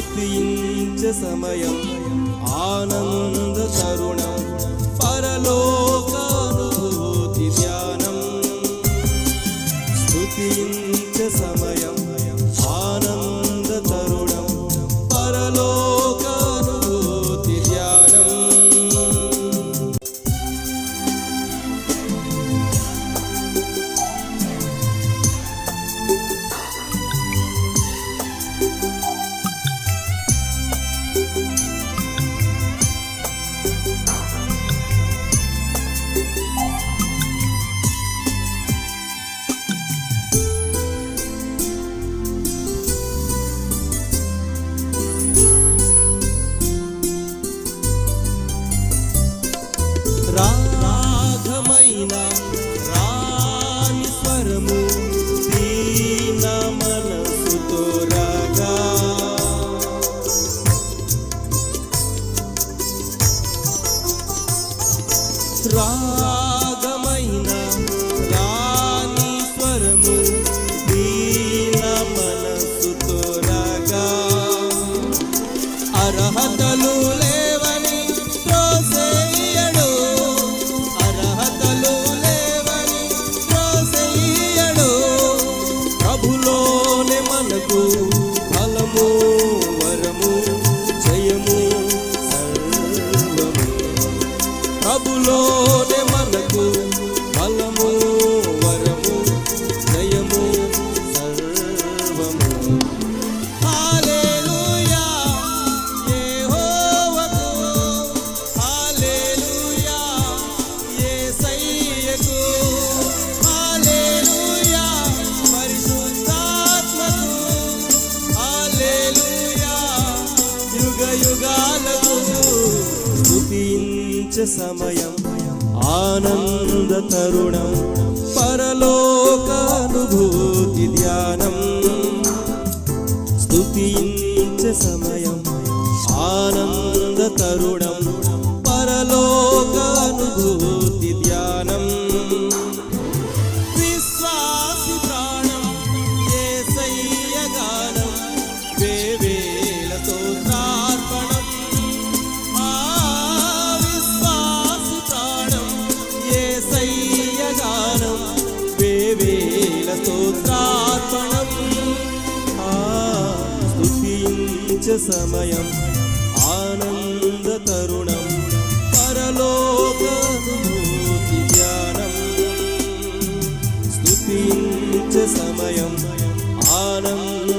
స్తుతించే సమయం ఆనంద తరుణం పరలోకానుభూతి ధ్యానం స్తుతించే సమయం ఆనంద తరుణం పరలోకానుభూతి ధ్యానం రాగమైన రాని స్వరము దీన మనసుతో రాగా రాగమైన రాని స్వరము దీన మనసుతో రాగా అర్హతలు లేవని త్రోసేయడు అర్హతలు లేవని త్రోసేయడు ప్రభులోనే మనకు ఫలము వరము జయము సర్వము ప్రభులోనే మనకు ఫలము వరము జయము సర్వము హల్లెలూయా యెహోవాకు హల్లెలూయా యేసయ్యకు హల్లెలూయా పరిశుద్ధాత్మకు హల్లెలూయా యుగ యుగాలకు స్తుతించే సమయం ఆనంద తరుణం పరలోకానుభూతి ధ్యానం స్తుతించే సమయం ఆనంద తరుణం పరలోకానుభూతి ధ్యానం విశ్వాసి ప్రాణం యేసయ్య గానం వేవేల స్తోత్రార్పణం విశ్వాసి ప్రాణం యేసయ్య గానం వేవేల స్తోత్రార్పణం స్తుతించే సమయం ఆనంద తరుణం పరలోకానుభూతి ధ్యానం స్తుతించే సమయం ఆనంద